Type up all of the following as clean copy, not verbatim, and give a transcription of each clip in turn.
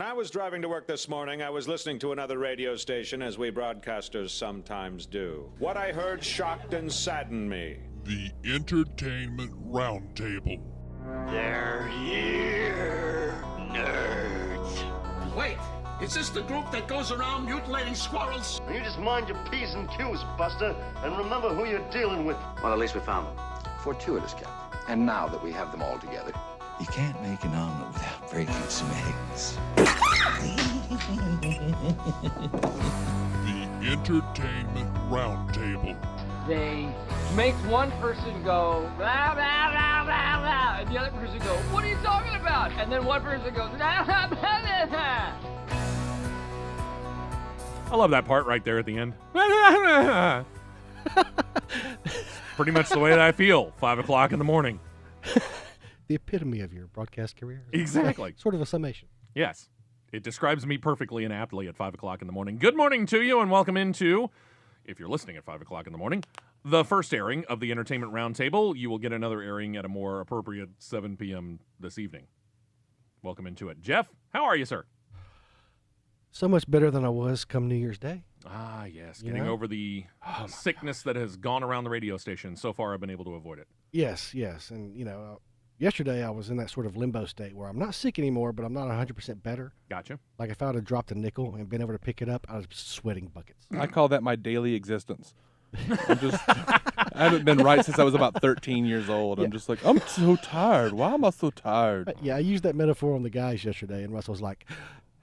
I was driving to work this morning, I was listening to another radio station, as we broadcasters sometimes do. What I heard shocked and saddened me. The Entertainment Roundtable. They're here, nerds. Wait, is this the group that goes around mutilating squirrels? You just mind your P's and Q's, Buster, and remember who you're dealing with. Well, at least we found them. Fortuitous, Captain. And now that we have them all together, you can't make an omelet without breaking some eggs. The Entertainment Roundtable. They make one person go, blah, blah, blah, blah, blah, and the other person go, what are you talking about? And then one person goes, blah, blah, blah, blah. I love that part right there at the end. Pretty much the way that I feel, 5 o'clock in the morning. The epitome of your broadcast career. Exactly. Sort of a summation. Yes. It describes me perfectly and aptly at 5 o'clock in the morning. Good morning to you, and welcome into, if you're listening at 5 o'clock in the morning, the first airing of the Entertainment Roundtable. You will get another airing at a more appropriate 7 p.m. this evening. Welcome into it. Jeff, how are you, sir? So much better than I was come New Year's Day. Ah, yes. Getting over the sickness that has gone around the radio station. So far, I've been able to avoid it. Yes. And, yesterday I was in that sort of limbo state where I'm not sick anymore, but I'm not 100% better. Gotcha. Like if I would have dropped a nickel and been able to pick it up, I was sweating buckets. I call that my daily existence. I haven't been right since I was about 13 years old. I'm just like, I'm so tired. Why am I so tired? Yeah, I used that metaphor on the guys yesterday, and Russell was like,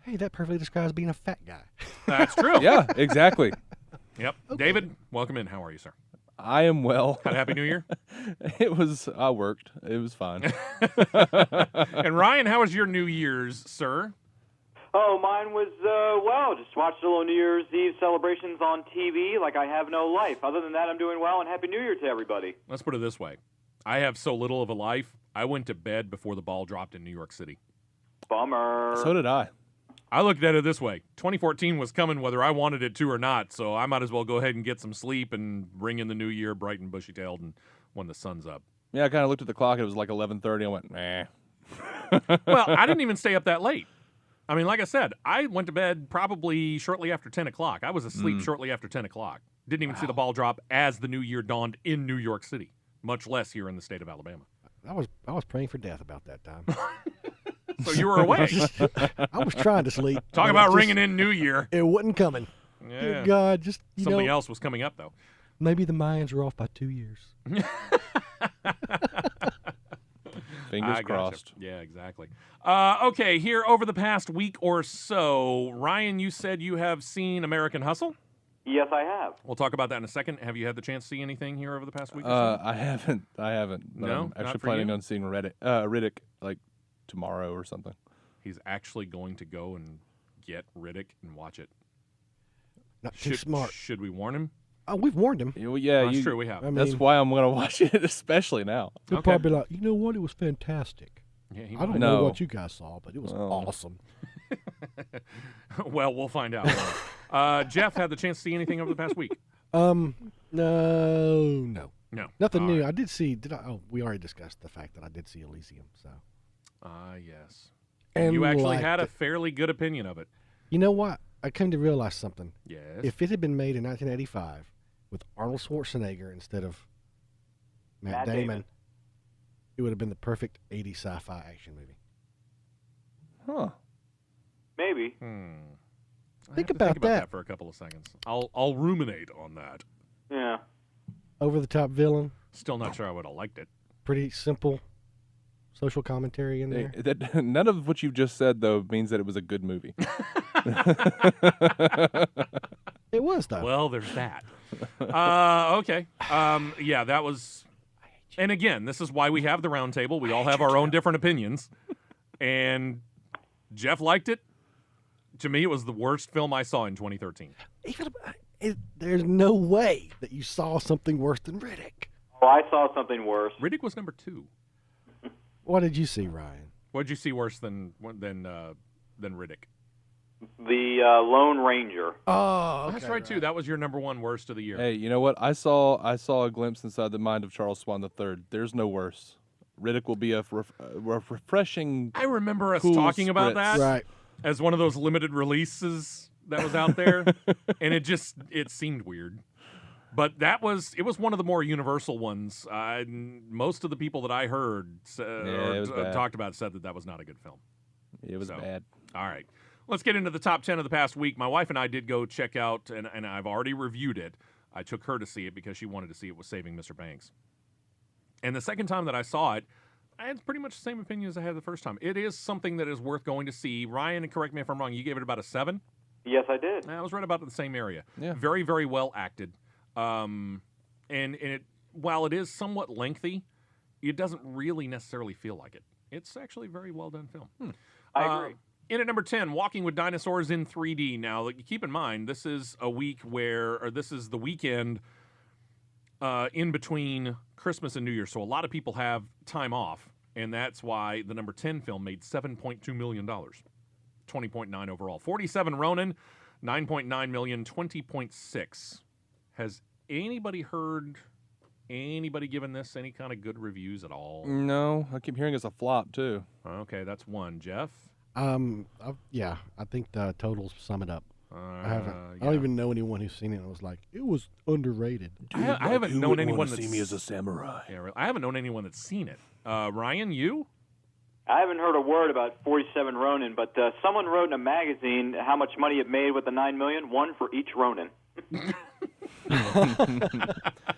hey, that perfectly describes being a fat guy. That's true. Yeah, exactly. Yep. Okay. David, welcome in. How are you, sir? I am well. Had a Happy New Year? I worked. It was fine. And Ryan, how was your New Year's, sir? Oh, mine was, just watched a little New Year's Eve celebrations on TV like I have no life. Other than that, I'm doing well, and Happy New Year to everybody. Let's put it this way. I have so little of a life, I went to bed before the ball dropped in New York City. Bummer. So did I. I looked at it this way. 2014 was coming whether I wanted it to or not, so I might as well go ahead and get some sleep and bring in the new year bright and bushy-tailed and when the sun's up. Yeah, I kind of looked at the clock. It was like 11:30. I went, nah. Well, I didn't even stay up that late. I mean, like I said, I went to bed probably shortly after 10 o'clock. I was asleep shortly after 10 o'clock. Didn't even see the ball drop as the new year dawned in New York City, much less here in the state of Alabama. I was praying for death about that time. So you were awake. I was trying to sleep. Talk about ringing in New Year. It wasn't coming. Yeah. Dear God, just something else was coming up, though. Maybe the Mayans are off by 2 years. Fingers crossed. Gotcha. Yeah, exactly. Okay, here over the past week or so, Ryan, you said you have seen American Hustle? Yes, I have. We'll talk about that in a second. Have you had the chance to see anything here over the past week or so? I haven't. But no? I'm actually planning on seeing Riddick like tomorrow or something. He's actually going to go and get Riddick and watch it. Not too smart. Should we warn him? Oh, we've warned him. Yeah, that's true. We have. That's why I'm going to watch it, especially now. He'll probably be like, you know what? It was fantastic. Yeah, I don't know what you guys saw, but it was awesome. Well, we'll find out. Jeff, had the chance to see anything over the past week? No. Nothing new. Right. I did see. We already discussed the fact that I did see Elysium. So. Yes. And you actually had a it. Fairly good opinion of it. You know what? I came to realize something. Yes. If it had been made in 1985 with Arnold Schwarzenegger instead of Matt Damon, it would have been the perfect 80s sci-fi action movie. Huh. Maybe. Think about that for a couple of seconds. I'll ruminate on that. Yeah. Over-the-top villain. Still not sure I would have liked it. Pretty simple social commentary in there. None of what you've just said, though, means that it was a good movie. It was, though. Well, there's that. Okay. Yeah, that was... And again, this is why we have the round table. We all have our own different opinions. And Jeff liked it. To me, it was the worst film I saw in 2013. There's no way that you saw something worse than Riddick. Oh, I saw something worse. Riddick was number 2. What did you see, Ryan? What did you see worse than Riddick? The Lone Ranger. Oh, okay, that's right too. That was your number 1 worst of the year. Hey, you know what? I saw a glimpse inside the mind of Charles Swan III. There's no worse. Riddick will be a refreshing. I remember us cool talking about spritz. that. Right. as one of those limited releases that was out there, and it seemed weird. But it was one of the more universal ones. Most of the people that I heard talked about said that was not a good film. It was bad. All right. Let's get into the top 10 of the past week. My wife and I did go check out, and I've already reviewed it. I took her to see it because she wanted to see it with Saving Mr. Banks. And the second time that I saw it, I had pretty much the same opinion as I had the first time. It is something that is worth going to see. Ryan, and correct me if I'm wrong, you gave it about a 7? Yes, I did. I was right about the same area. Yeah. Very, very well acted. And it, while it is somewhat lengthy, it doesn't really necessarily feel like it. It's actually a very well done film. I agree. In at number 10, Walking with Dinosaurs in 3D. Now, keep in mind, this is the weekend in between Christmas and New Year, so a lot of people have time off, and that's why the number 10 film made $7.2 million, 20.9 overall. 47 Ronin, 9.9 million, 20.6. Has anybody heard anybody giving this any kind of good reviews at all? No, I keep hearing it's a flop too. Okay, that's one. Jeff? Yeah, I think the totals sum it up. I Yeah. don't even know anyone who's seen it and was like, it was underrated. I haven't known anyone that's see me as a samurai. Yeah, I haven't known anyone that's seen it. Ryan, you? I haven't heard a word about 47 Ronin, but someone wrote in a magazine how much money it made with the $9 million, one for each Ronin.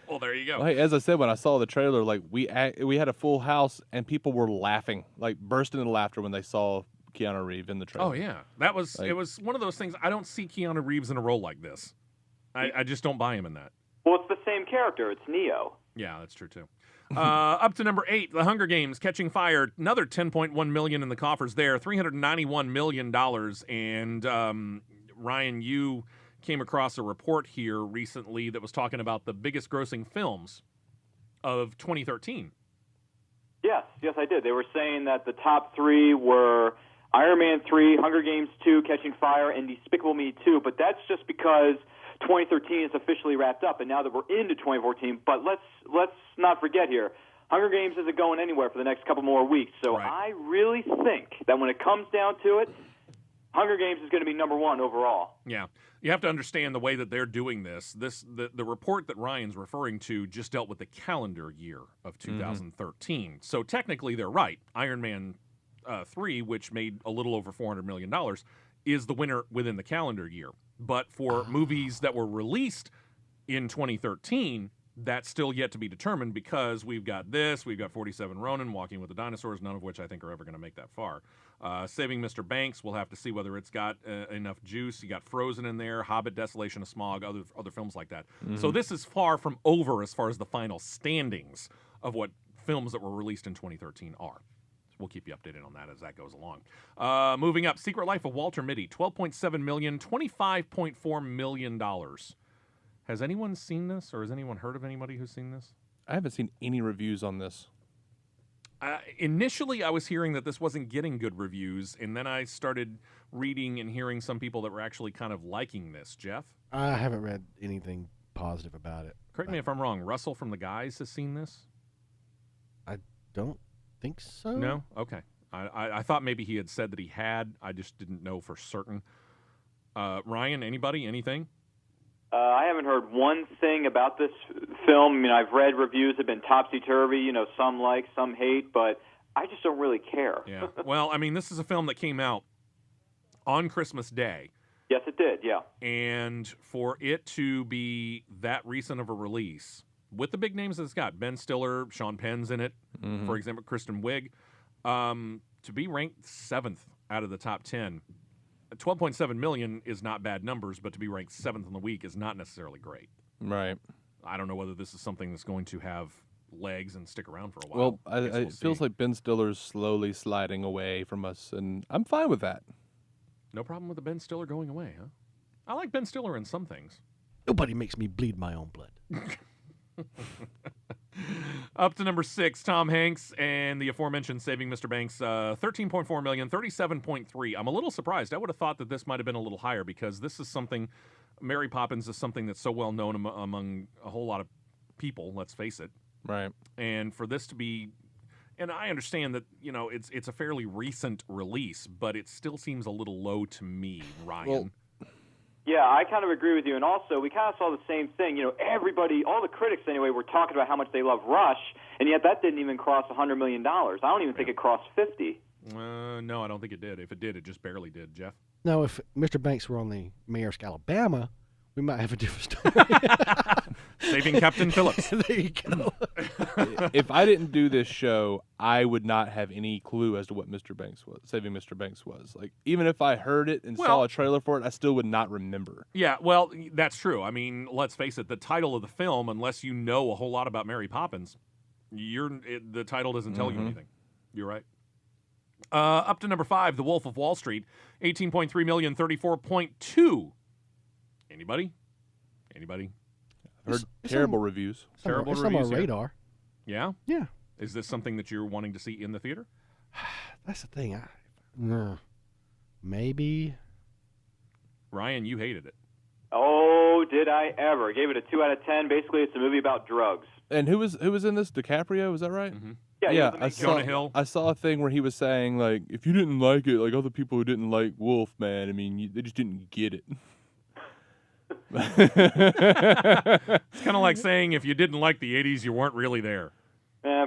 Well, there you go. Well, hey, as I said, when I saw the trailer, like we had a full house and people were laughing, like bursting into laughter when they saw Keanu Reeves in the trailer. Oh yeah, it was one of those things. I don't see Keanu Reeves in a role like this. I just don't buy him in that. Well, it's the same character. It's Neo. Yeah, that's true too. Up to number 8, The Hunger Games: Catching Fire. Another 10.1 million in the coffers there. $391 million. And Ryan, you came across a report here recently that was talking about the biggest grossing films of 2013. Yes, I did. They were saying that the top 3 were Iron Man 3, Hunger Games 2, Catching Fire, and Despicable Me 2. But that's just because 2013 is officially wrapped up, and now that we're into 2014. But let's not forget here, Hunger Games isn't going anywhere for the next couple more weeks. So right. I really think that when it comes down to it, Hunger Games is going to be number 1 overall. Yeah. You have to understand the way that they're doing this. The report that Ryan's referring to just dealt with the calendar year of 2013. Mm-hmm. So technically they're right. Iron Man 3, which made a little over $400 million, is the winner within the calendar year. But for movies that were released in 2013, that's still yet to be determined because we've got 47 Ronin, Walking with the Dinosaurs, none of which I think are ever going to make that far. Saving Mr. Banks, we'll have to see whether it's got enough juice. You got Frozen in there, Hobbit, Desolation of Smaug, other films like that. Mm-hmm. So this is far from over as far as the final standings of what films that were released in 2013 are. We'll keep you updated on that as that goes along. Moving up, Secret Life of Walter Mitty, $12.7 million, $25.4 million. Has anyone seen this, or has anyone heard of anybody who's seen this? I haven't seen any reviews on this. Initially, I was hearing that this wasn't getting good reviews, and then I started reading and hearing some people that were actually kind of liking this. Jeff? I haven't read anything positive about it. Correct me if I'm wrong. Russell from The Guys has seen this? I don't think so. No? Okay. I thought maybe he had said that he had. I just didn't know for certain. Ryan, anybody? Anything? I haven't heard one thing about this film. I mean, I've read reviews that have been topsy-turvy. Some like, some hate, but I just don't really care. Yeah. Well, I mean, this is a film that came out on Christmas Day. Yes, it did, yeah. And for it to be that recent of a release, with the big names that it's got, Ben Stiller, Sean Penn's in it, for example, Kristen Wiig, to be ranked 7th out of the top 10, 12.7 million is not bad numbers, but to be ranked 7th in the week is not necessarily great. Right. I don't know whether this is something that's going to have legs and stick around for a while. Well, it feels like Ben Stiller's slowly sliding away from us, and I'm fine with that. No problem with the Ben Stiller going away, huh? I like Ben Stiller in some things. Nobody makes me bleed my own blood. Up to number 6, Tom Hanks and the aforementioned Saving Mr. Banks, 13.4 million, 37.3. I'm a little surprised. I would have thought that this might have been a little higher because this is something, Mary Poppins is something that's so well known among a whole lot of people, let's face it. Right. And for this to be, And I understand that, it's a fairly recent release, but it still seems a little low to me, Ryan. Well, yeah, I kind of agree with you. And also, we kind of saw the same thing. Everybody, all the critics anyway, were talking about how much they love Rush, and yet that didn't even cross $100 million. I don't even think it crossed 50. No, I don't think it did. If it did, it just barely did, Jeff. No, if Mr. Banks were on the Maersk, Alabama, we might have a different story. Saving Captain Phillips. There you go. If I didn't do this show, I would not have any clue as to what Saving Mr. Banks was. Like, even if I heard it and saw a trailer for it, I still would not remember. Yeah, well, that's true. I mean, let's face it, the title of the film, unless you know a whole lot about Mary Poppins, the title doesn't tell you anything. You're right. Up to number 5, The Wolf of Wall Street, 18.3 million, 34.2. Anybody? I've heard terrible reviews. Terrible it's reviews. on my radar. Yeah? Yeah. Is this something that you're wanting to see in the theater? That's the thing. Maybe. Ryan, you hated it. Oh, did I ever? Gave it a 2 out of 10. Basically, it's a movie about drugs. And who was in this? DiCaprio, is that right? Mm-hmm. Yeah. I saw a thing where he was saying, like, if you didn't like it, like other people who didn't like Wolfman, I mean, they just didn't get it. It's kind of like saying if you didn't like the 80s, you weren't really there.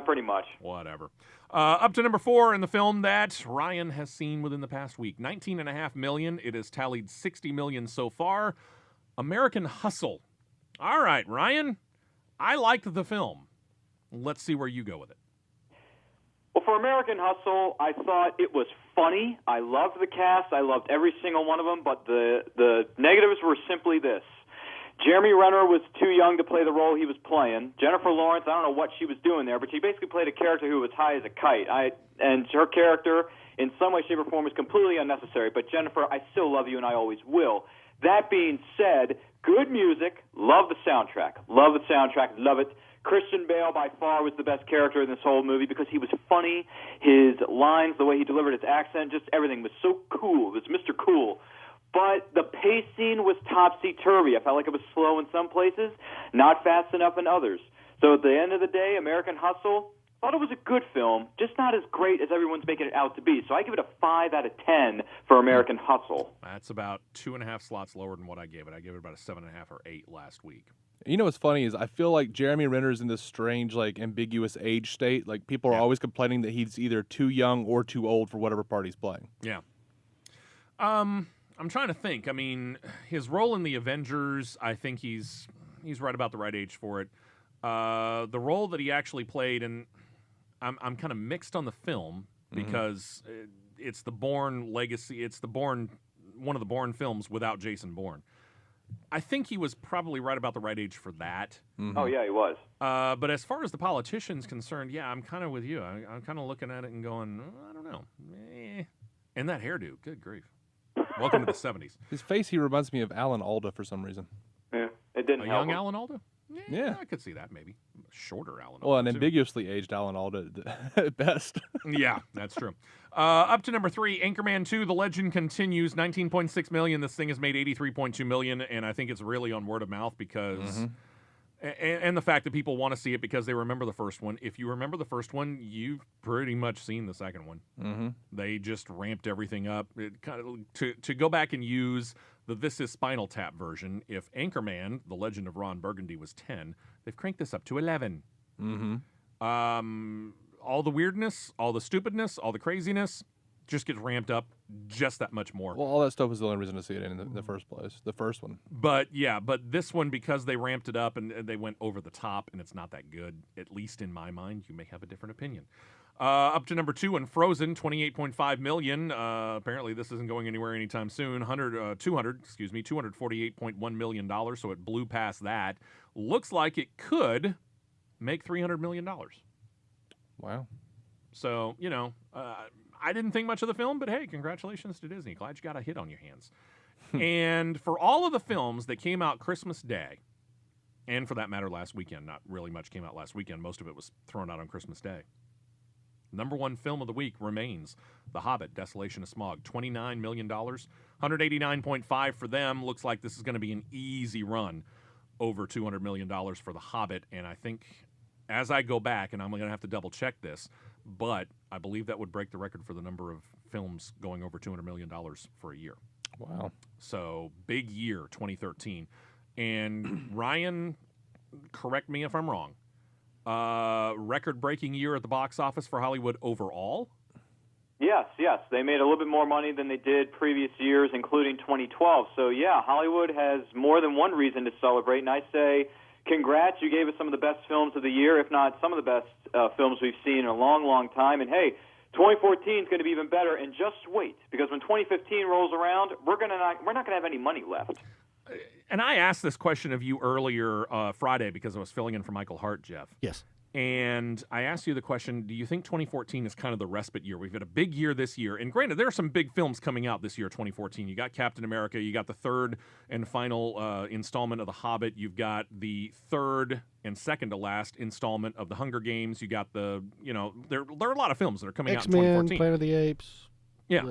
Pretty much. Whatever. Up to number 4 in the film that Ryan has seen within the past week. $19.5 million. It has tallied $60 million so far. American Hustle. All right, Ryan, I liked the film. Let's see where you go with it. Well, for American Hustle, I thought it was funny. I loved the cast. I loved every single one of them, but the negatives were simply this. Jeremy Renner was too young to play the role he was playing. Jennifer Lawrence, I don't know what she was doing there, but she basically played a character who was high as a kite. And her character, in some way, shape, or form, was completely unnecessary. But Jennifer, I still love you, and I always will. That being said, good music. Love the soundtrack. Love it. Christian Bale, by far, was the best character in this whole movie because he was funny. His lines, the way he delivered his accent, just everything was so cool. It was Mr. Cool. But the pacing was topsy-turvy. I felt like it was slow in some places, not fast enough in others. So at the end of the day, American Hustle, thought it was a good film, just not as great as everyone's making it out to be. So I give it a 5 out of 10 for American Hustle. That's about 2.5 slots lower than what I gave it. I gave it about a 7.5 or 8 last week. You know what's funny is I feel like Jeremy Renner's in this strange, like, ambiguous age state. Like, people are always complaining that he's either too young or too old for whatever part he's playing. Yeah. I'm trying to think. I mean, his role in the Avengers, I think he's right about the right age for it. The role that he actually played, and I'm kind of mixed on the film because it's the Bourne legacy. It's one of the Bourne films without Jason Bourne. I think he was probably right about the right age for that. Mm-hmm. Oh, yeah, he was. But as far as the politician's concerned, yeah, I'm kind of with you. I'm kind of looking at it and going, I don't know. And that hairdo, good grief. Welcome to the 70s. His face, he reminds me of Alan Alda for some reason. Yeah, it didn't help young him. Alan Alda? Yeah. I could see that maybe. Shorter Alan Alda. Well, an too. ambiguously aged Alan Alda at best. Yeah, that's true. Up to number 3, Anchorman 2, The Legend Continues, $19.6 million. This thing has made $83.2 million, and I think it's really on word of mouth because... And the fact that people want to see it because they remember the first one. If you remember the first one, you've pretty much seen the second one. Mm-hmm. They just ramped everything up. It kind of, to go back and use the This Is Spinal Tap version, if Anchorman, The Legend of Ron Burgundy, was 10, they've cranked this up to 11. Mm-hmm. All the weirdness, all the stupidness, all the craziness just gets ramped up just that much more. Well, all that stuff was the only reason to see it in the first place, the first one. But this one, because they ramped it up and they went over the top and it's not that good, at least in my mind. You may have a different opinion. Up to number 2 in Frozen, $28.5 million. Apparently this isn't going anywhere anytime soon. $248.1 million, so it blew past that. Looks like it could make $300 million. Wow. So, I didn't think much of the film, but hey, congratulations to Disney. Glad you got a hit on your hands. And for all of the films that came out Christmas Day, and for that matter last weekend, not really much came out last weekend. Most of it was thrown out on Christmas Day. Number 1 film of the week remains The Hobbit, Desolation of Smaug, $29 million. $189.5 for them. Looks like this is going to be an easy run over $200 million for The Hobbit, and I think as I go back, and I'm going to have to double check this, but I believe that would break the record for the number of films going over $200 million for a year. Wow. So big year, 2013. And Ryan, correct me if I'm wrong, record-breaking year at the box office for Hollywood overall? Yes. They made a little bit more money than they did previous years, including 2012. So, yeah, Hollywood has more than one reason to celebrate. And I say, congrats, you gave us some of the best films of the year, if not some of the best films we've seen in a long, long time. And, hey, 2014 is going to be even better. And just wait, because when 2015 rolls around, we're not going to have any money left. And I asked this question of you earlier Friday because I was filling in for Michael Hart, Jeff. Yes. And I asked you the question, do you think 2014 is kind of the respite year? We've had a big year this year. And granted, there are some big films coming out this year, 2014. You got Captain America. You got the third and final installment of The Hobbit. You've got the third and second to last installment of The Hunger Games. You got there are a lot of films that are coming out in 2014. Planet of the Apes. Yeah.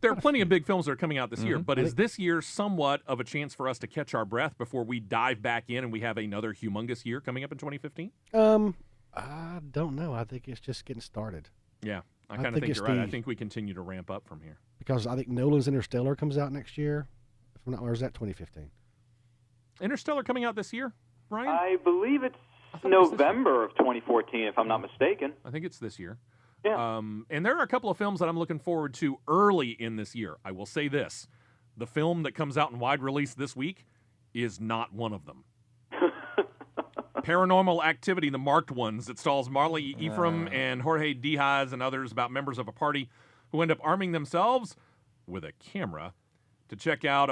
There are plenty of big films that are coming out this year, but is this year somewhat of a chance for us to catch our breath before we dive back in and we have another humongous year coming up in 2015? I don't know. I think it's just getting started. Yeah, I kind of think you're right. I think we continue to ramp up from here. Because I think Nolan's Interstellar comes out next year. If I'm not, or is that 2015? Interstellar coming out this year, Ryan? I believe it's November of 2014, if I'm not mistaken. I think it's this year. Yeah. And there are a couple of films that I'm looking forward to early in this year. I will say this. The film that comes out in wide release this week is not one of them. Paranormal Activity, the marked ones. It stars Marley Ephraim and Jorge Diaz and others about members of a party who end up arming themselves with a camera to check out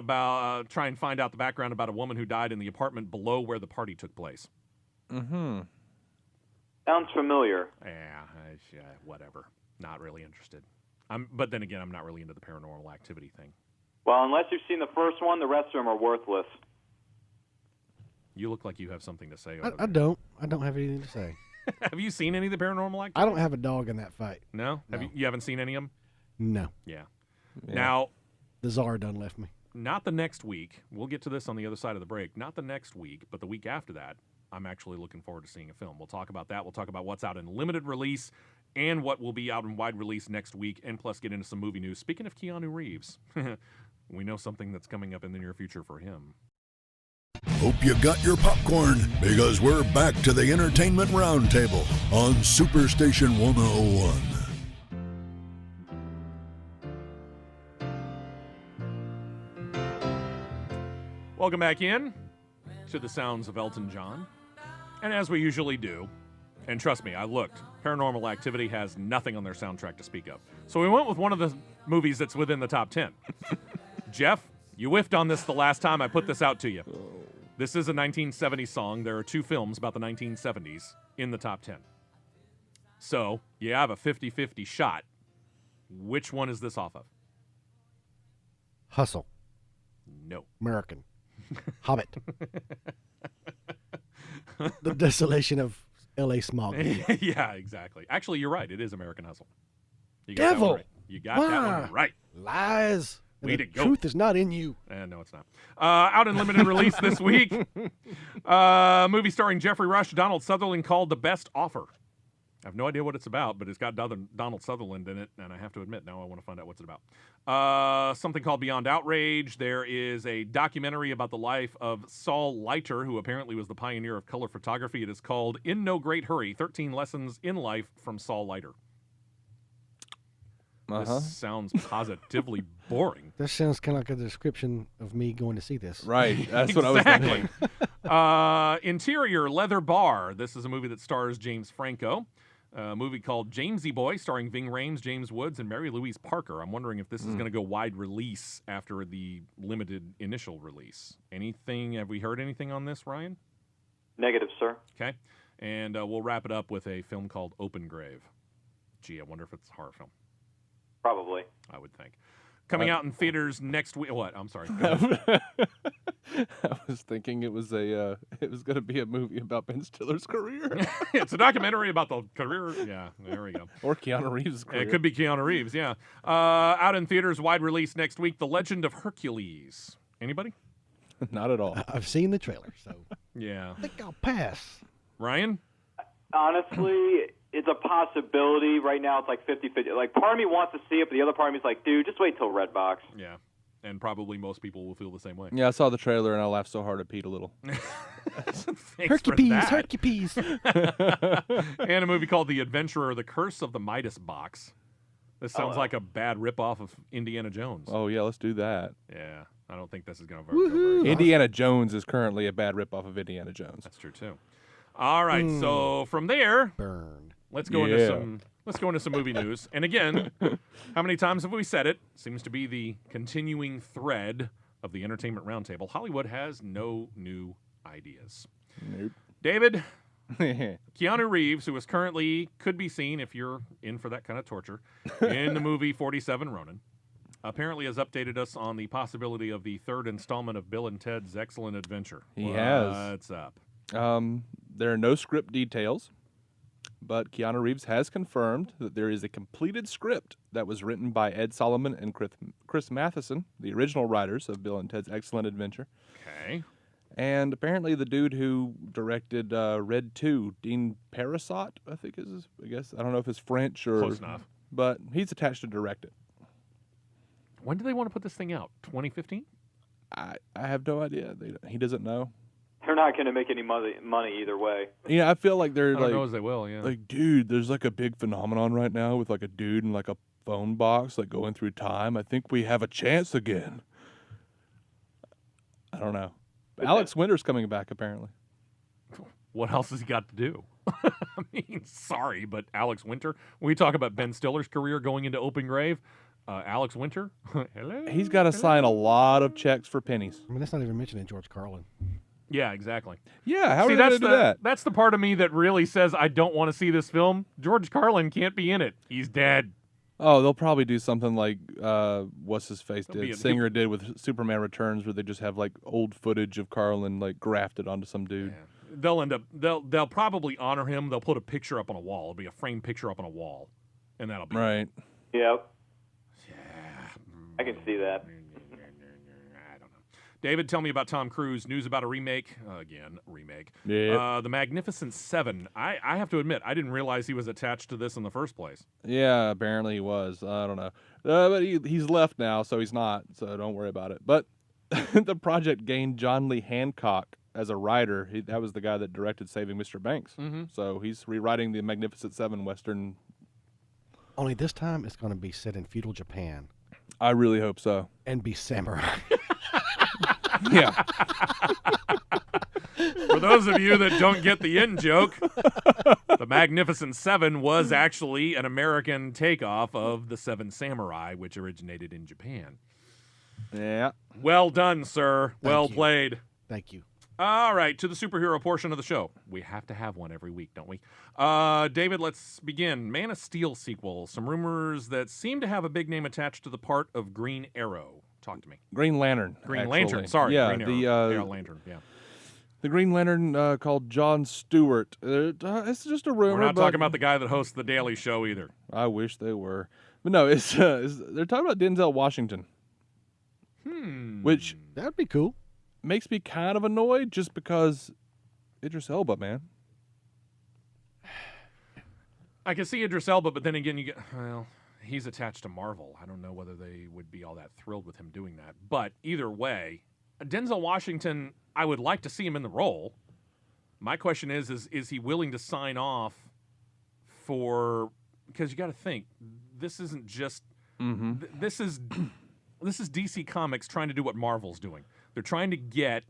try and find out the background about a woman who died in the apartment below where the party took place. Mm-hmm. Sounds familiar. Yeah, whatever. Not really interested. But then again, I'm not really into the Paranormal Activity thing. Well, unless you've seen the first one, the rest of them are worthless. You look like you have something to say. I don't. I don't have anything to say. Have you seen any of the Paranormal Activity? I don't have a dog in that fight. No? You haven't seen any of them? No. Yeah. Now, the czar done left me. Not the next week. We'll get to this on the other side of the break. Not the next week, but the week after that, I'm actually looking forward to seeing a film. We'll talk about that. We'll talk about what's out in limited release and what will be out in wide release next week, and plus get into some movie news. Speaking of Keanu Reeves, we know something that's coming up in the near future for him. Hope you got your popcorn, because we're back to the Entertainment Roundtable on Superstation 101. Welcome back in to the sounds of Elton John. And as we usually do, and trust me, I looked, Paranormal Activity has nothing on their soundtrack to speak of. So we went with one of the movies that's within the top 10. Jeff, you whiffed on this the last time I put this out to you. This is a 1970s song. There are two films about the 1970s in the top 10. So you have a 50-50 shot. Which one is this off of? Hustle. No. American. Hobbit. The desolation of L.A. smog. Yeah, exactly. Actually, you're right. It is American Hustle. You got Devil. That one right. You got that one right. Lies. Way to go. Truth is not in you. No, it's not. Out in limited release this week, movie starring Jeffrey Rush, Donald Sutherland, called The Best Offer. I have no idea what it's about, but it's got Donald Sutherland in it, and I have to admit, now I want to find out what's it about. Something called Beyond Outrage. There is a documentary about the life of Saul Leiter, who apparently was the pioneer of color photography. It is called In No Great Hurry, 13 Lessons in Life from Saul Leiter. This sounds positively boring. This sounds kind of like a description of me going to see this. Right. That's what I was thinking. Interior Leather Bar. This is a movie that stars James Franco. A movie called Jamesy Boy, starring Ving Rhames, James Woods, and Mary Louise Parker. I'm wondering if this is going to go wide release after the limited initial release. Have we heard anything on this, Ryan? Negative, sir. Okay. And we'll wrap it up with a film called Open Grave. Gee, I wonder if it's a horror film. Probably. I would think. Coming out in theaters next week. What? I'm sorry. I was thinking it was going to be a movie about Ben Stiller's career. It's a documentary about the career. Yeah, there we go. Or Keanu Reeves' career. It could be Keanu Reeves, yeah. Out in theaters, wide release next week, The Legend of Hercules. Anybody? Not at all. I've seen the trailer, so yeah. I think I'll pass. Ryan? Honestly, it's a possibility. Right now, it's like 50-50. Like, part of me wants to see it, but the other part of me is like, dude, just wait till Redbox. Yeah. And probably most people will feel the same way. Yeah, I saw the trailer and I laughed so hard at Pete a little. Hercules. And a movie called The Adventurer, The Curse of the Midas Box. This sounds like a bad ripoff of Indiana Jones. Oh, yeah, let's do that. Yeah, I don't think this is going to go very far. Indiana Jones is currently a bad ripoff of Indiana Jones. That's true, too. All right, so from there, Burn. let's go into some movie news. And again, how many times have we said it? Seems to be the continuing thread of the Entertainment Roundtable. Hollywood has no new ideas. Nope. David, Keanu Reeves, who could be seen, if you're in for that kind of torture, in the movie 47 Ronin, apparently has updated us on the possibility of the third installment of Bill and Ted's Excellent Adventure. He has. What's up? There are no script details, but Keanu Reeves has confirmed that there is a completed script that was written by Ed Solomon and Chris Matheson, the original writers of Bill and Ted's Excellent Adventure. Okay. And apparently the dude who directed Red 2, Dean Parasot, I think is, I guess. I don't know if it's French or... Close enough. But he's attached to direct it. When do they want to put this thing out? 2015? I have no idea. He doesn't know. They're not going to make any money either way. Yeah, I feel like they're I don't know as they will, yeah. Like, dude, there's like a big phenomenon right now with like a dude in like a phone box, like going through time. I think we have a chance again. I don't know. Alex Winter's coming back, apparently. What else has he got to do? I mean, sorry, but Alex Winter. When we talk about Ben Stiller's career going into open grave, Alex Winter, hello. He's got to sign a lot of checks for pennies. I mean, that's not even mentioning George Carlin. Yeah, exactly. Yeah, how are they going to do that? That's the part of me that really says I don't want to see this film. George Carlin can't be in it. He's dead. Oh, they'll probably do something like what's his face did, Singer did with Superman Returns, where they just have like old footage of Carlin like grafted onto some dude. Yeah. They'll probably honor him. They'll put a picture up on a wall. It'll be a framed picture up on a wall, and that'll be right. Yep. Yeah, I can see that. I don't know. David, tell me about Tom Cruise. News about a remake. Remake. Yeah. The Magnificent Seven. I have to admit, I didn't realize he was attached to this in the first place. Yeah, apparently he was. I don't know. But he's left now, so he's not. So don't worry about it. But the project gained John Lee Hancock as a writer. That was the guy that directed Saving Mr. Banks. Mm-hmm. So he's rewriting the Magnificent Seven Western. Only this time it's going to be set in feudal Japan. I really hope so. And be samurai. Yeah. For those of you that don't get the in joke, the Magnificent Seven was actually an American takeoff of the Seven Samurai, which originated in Japan. Yeah. Well done, sir. Well you. played. Thank you. All right, to the superhero portion of the show. We have to have one every week, don't we? David, let's begin. Man of Steel sequel. Some rumors that seem to have a big name attached to the part of Green Arrow. Talk to me. Green Lantern. Green Lantern, sorry. Yeah, Green Arrow. Lantern, yeah. The Green Lantern called Jon Stewart. It's just a rumor. We're not talking about the guy that hosts The Daily Show either. I wish they were. But no, they're talking about Denzel Washington. Which that'd be cool. Makes me kind of annoyed just because Idris Elba, man. I can see Idris Elba, but then again, he's attached to Marvel. I don't know whether they would be all that thrilled with him doing that. But either way, Denzel Washington, I would like to see him in the role. My question is he willing to sign off for... Because you got to think, this isn't just... This is DC Comics trying to do what Marvel's doing. They're trying to get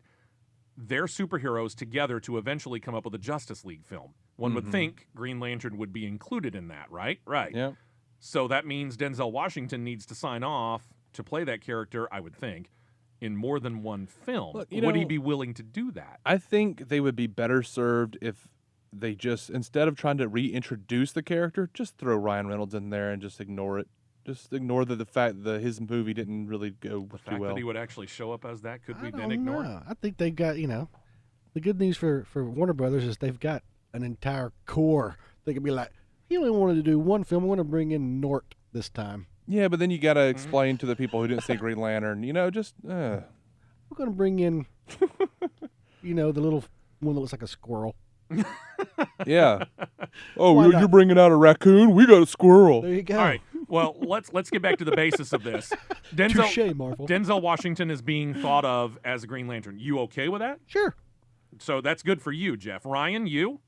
their superheroes together to eventually come up with a Justice League film. One would think Green Lantern would be included in that, right? Right. Yeah. So that means Denzel Washington needs to sign off to play that character, I would think, in more than one film. Look, would he be willing to do that? I think they would be better served if they just, instead of trying to reintroduce the character, just throw Ryan Reynolds in there and just ignore it. Just ignore the fact that his movie didn't really go too well. The fact that he would actually show up as that could be then I ignored? don't know. I think they've got, the good news for Warner Brothers is they've got an entire core. They could be like, he only wanted to do one film. I want to bring in Nort this time. Yeah, but then you got to explain to the people who didn't see Green Lantern, We're going to bring in, the little one that looks like a squirrel. Yeah. Oh, Why not? you're bringing out a raccoon? We got a squirrel. There you go. All right. Well, let's get back to the basis of this. Touche, Marvel. Denzel Washington is being thought of as a Green Lantern. You okay with that? Sure. So that's good for you, Jeff. Ryan, you?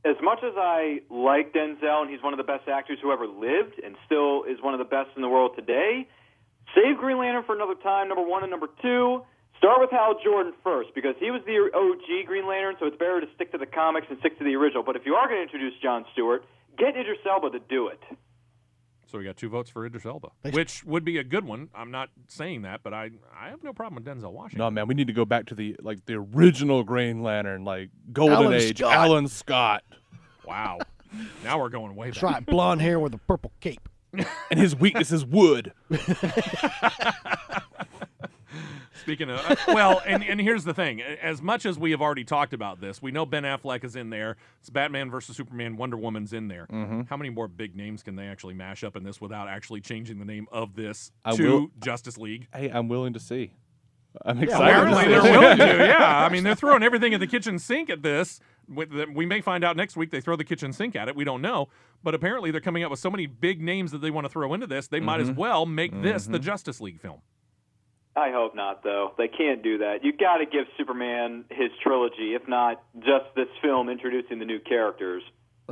As much as I like Denzel, and he's one of the best actors who ever lived, and still is one of the best in the world today, save Green Lantern for another time, number one and number two. Start with Hal Jordan first, because he was the OG Green Lantern, so it's better to stick to the comics and stick to the original. But if you are going to introduce Jon Stewart, get Idris Elba to do it. So we got 2 votes for Idris Elba, which would be a good one. I'm not saying that, but I have no problem with Denzel Washington. No, man, we need to go back to the original Green Lantern, like Golden Alan Age, Scott. Alan Scott. Wow. Now we're going way back. That's right. Blonde hair with a purple cape. And his weakness is wood. Speaking of, well, and here's the thing. As much as we have already talked about this, we know Ben Affleck is in there. It's Batman versus Superman. Wonder Woman's in there. Mm-hmm. How many more big names can they actually mash up in this without actually changing the name of this I to will- Justice League? Hey, I'm willing to see. I'm Yeah, excited. Apparently to they're see. willing to, yeah. I mean, they're throwing everything at the kitchen sink at this. We may find out next week they throw the kitchen sink at it. We don't know. But apparently they're coming up with so many big names that they want to throw into this, they might as well make this the Justice League film. I hope not, though. They can't do that. You got to give Superman his trilogy, if not just this film introducing the new characters.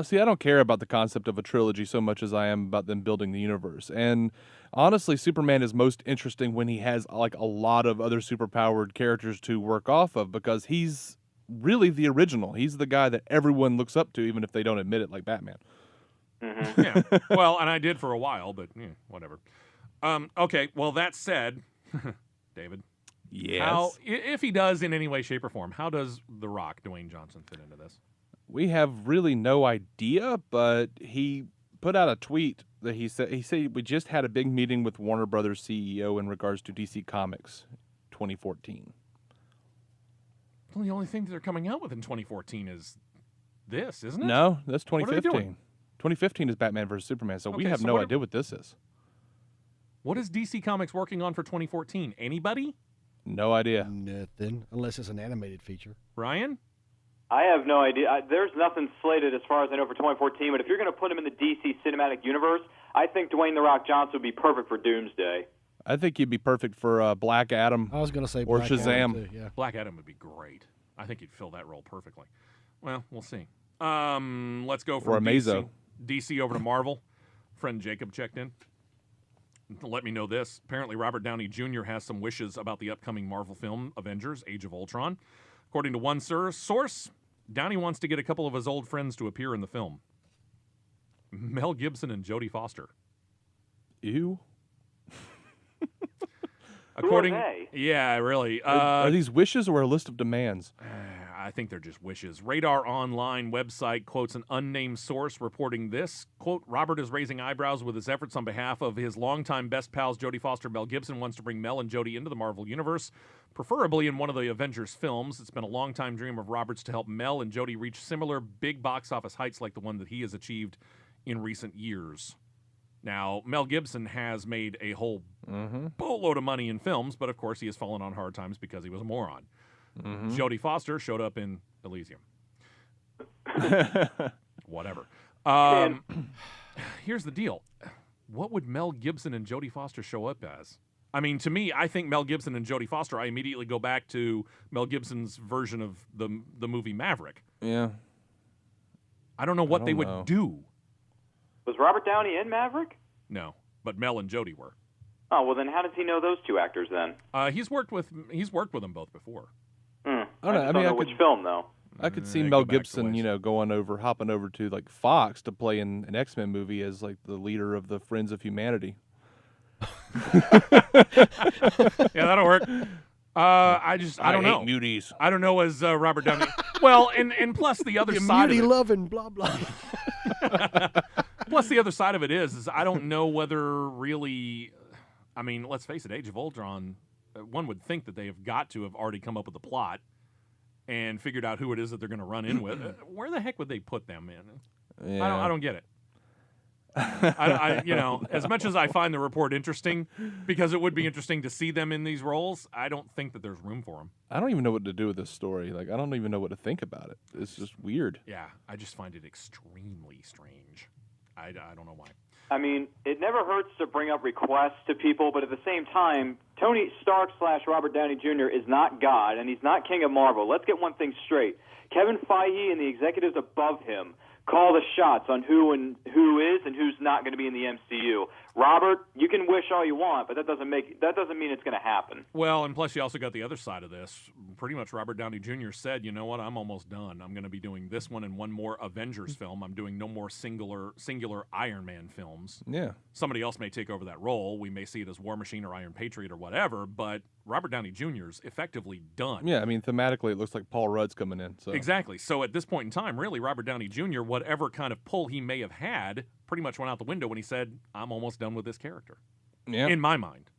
See, I don't care about the concept of a trilogy so much as I am about them building the universe. And honestly, Superman is most interesting when he has like a lot of other superpowered characters to work off of, because he's really the original. He's the guy that everyone looks up to, even if they don't admit it, like Batman. Mm-hmm. Yeah. Well, and I did for a while, but whatever. Okay. Well, that said, David. Yes. If he does in any way, shape, or form, how does The Rock, Dwayne Johnson, fit into this? We have really no idea, but he put out a tweet that he said we just had a big meeting with Warner Brothers CEO in regards to DC Comics 2014. Well, the only thing that they're coming out with in 2014 is this, isn't it? No, that's What are they 2015. doing? 2015 is Batman vs. Superman, so we Okay, have so no what idea what this is. What is DC Comics working on for 2014? Anybody? No idea. Nothing, unless it's an animated feature. Ryan? I have no idea. There's nothing slated as far as I know for 2014, but if you're going to put him in the DC cinematic universe, I think Dwayne "The Rock" Johnson would be perfect for Doomsday. I think he'd be perfect for Black Adam. I was going to say or Black Shazam. Adam, too, yeah. Black Adam would be great. I think he'd fill that role perfectly. Well, we'll see. Let's go from Or Amazo. DC over to Marvel. Friend Jacob checked in. Let me know this. Apparently, Robert Downey Jr. has some wishes about the upcoming Marvel film, Avengers, Age of Ultron. According to one source, Downey wants to get a couple of his old friends to appear in the film. Mel Gibson and Jodie Foster. Ew. Who are they? Yeah, really. Are these wishes or a list of demands? I think they're just wishes. Radar Online website quotes an unnamed source reporting this. Quote, Robert is raising eyebrows with his efforts on behalf of his longtime best pals Jodie Foster. Mel Gibson wants to bring Mel and Jodie into the Marvel Universe, preferably in one of the Avengers films. It's been a long-time dream of Robert's to help Mel and Jodie reach similar big box office heights like the one that he has achieved in recent years. Now, Mel Gibson has made a whole boatload of money in films, but of course he has fallen on hard times because he was a moron. Jodie Foster showed up in Elysium. Whatever. Here's the deal. What would Mel Gibson and Jodie Foster show up as? I mean, to me, I think Mel Gibson and Jodie Foster, I immediately go back to Mel Gibson's version of the movie Maverick. Yeah. I don't know what they would do. Was Robert Downey in Maverick? No, but Mel and Jodie were. Oh, well, then how does he know those two actors then? He's worked with them both before. I don't know. I don't mean, know which film, though. I could see Go Mel back to Gibson, ways. hopping over to like Fox to play in an X-Men movie as like the leader of the Friends of Humanity. Yeah, that'll work. I don't know. Muties. I don't know as Robert Downey. Well, and plus the other side of Muty it. loving, blah, blah. Plus the other side of it is I don't know whether really. I mean, let's face it, Age of Ultron. One would think that they have got to have already come up with a plot and figured out who it is that they're going to run in with. Where the heck would they put them in? Yeah. I don't get it. As much as I find the report interesting, because it would be interesting to see them in these roles, I don't think that there's room for them. I don't even know what to do with this story. Like, I don't even know what to think about it. It's just weird. Yeah, I just find it extremely strange. I don't know why. I mean, it never hurts to bring up requests to people, but at the same time, Tony Stark / Robert Downey Jr. is not God, and he's not king of Marvel. Let's get one thing straight. Kevin Feige and the executives above him call the shots on who is and who's not going to be in the MCU. Robert, you can wish all you want, but that doesn't mean it's going to happen. Well, and plus you also got the other side of this. Pretty much Robert Downey Jr. said, you know what, I'm almost done. I'm going to be doing this one and one more Avengers film. I'm doing no more singular Iron Man films. Yeah. Somebody else may take over that role. We may see it as War Machine or Iron Patriot or whatever, but Robert Downey Jr. is effectively done. Yeah, I mean, thematically, it looks like Paul Rudd's coming in. So. Exactly. So at this point in time, really, Robert Downey Jr., whatever kind of pull he may have had, pretty much went out the window when he said, I'm almost done with this character. Yeah. In my mind.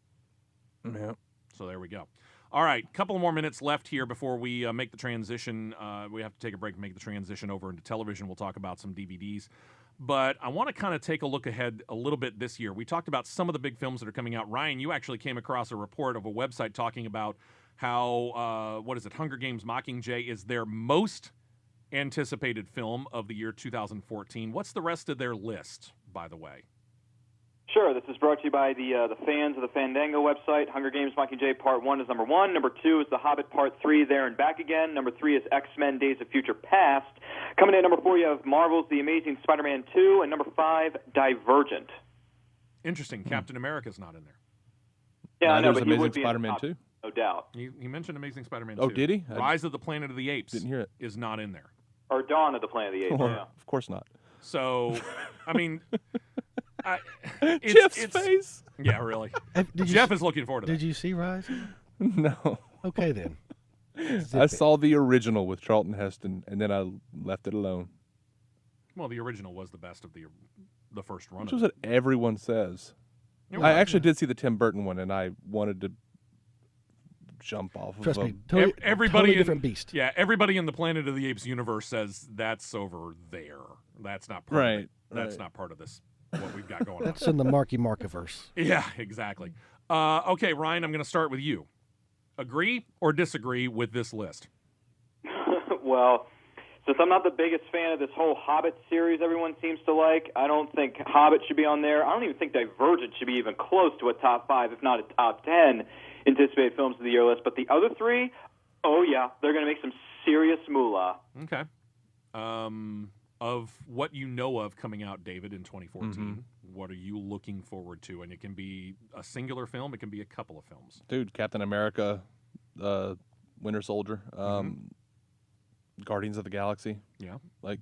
Yeah. So there we go. All right, couple more minutes left here before we make the transition. We have to take a break and make the transition over into television. We'll talk about some DVDs. But I want to kind of take a look ahead a little bit this year. We talked about some of the big films that are coming out. Ryan, you actually came across a report of a website talking about how, Hunger Games Mockingjay is their most anticipated film of the year 2014. What's the rest of their list, by the way? Sure. This is brought to you by the fans of the Fandango website. Hunger Games Mockingjay Part 1 is number 1. Number 2 is The Hobbit Part 3, There and Back Again. Number 3 is X-Men Days of Future Past. Coming in at number 4, you have Marvel's The Amazing Spider-Man 2. And number 5, Divergent. Interesting. Captain America's not in there. Yeah, I know, but he Amazing would be Spider-Man in the top, 2. no doubt. He mentioned Amazing Spider-Man 2. Oh, did he? Rise of the Planet of the Apes Didn't hear it. is not in there. Or Dawn of the Planet of the Apes, yeah. Of course not. So, I mean... Jeff's face. Yeah, really. Jeff is looking forward to that. Did you see Rise? No. Okay, then. I saw the original with Charlton Heston, and then I left it alone. Well, the original was the best of the first run. Which is what everyone says. I actually did see the Tim Burton one, and I wanted to jump off Trust of me, a... totally different beast. Yeah, everybody in the Planet of the Apes universe says that's over there. That's not part of it. That's not part of this. What we've got going on. That's in the Marky Markiverse. Yeah, exactly. Okay, Ryan, I'm going to start with you. Agree or disagree with this list? Well, since I'm not the biggest fan of this whole Hobbit series everyone seems to like, I don't think Hobbit should be on there. I don't even think Divergent should be even close to a top 5, if not a top 10 anticipated films of the year list. But the other 3, oh yeah, they're going to make some serious moolah. Okay. Of what you know of coming out, David, in 2014, what are you looking forward to? And it can be a singular film. It can be a couple of films. Dude, Captain America, Winter Soldier, Guardians of the Galaxy. Yeah. Like,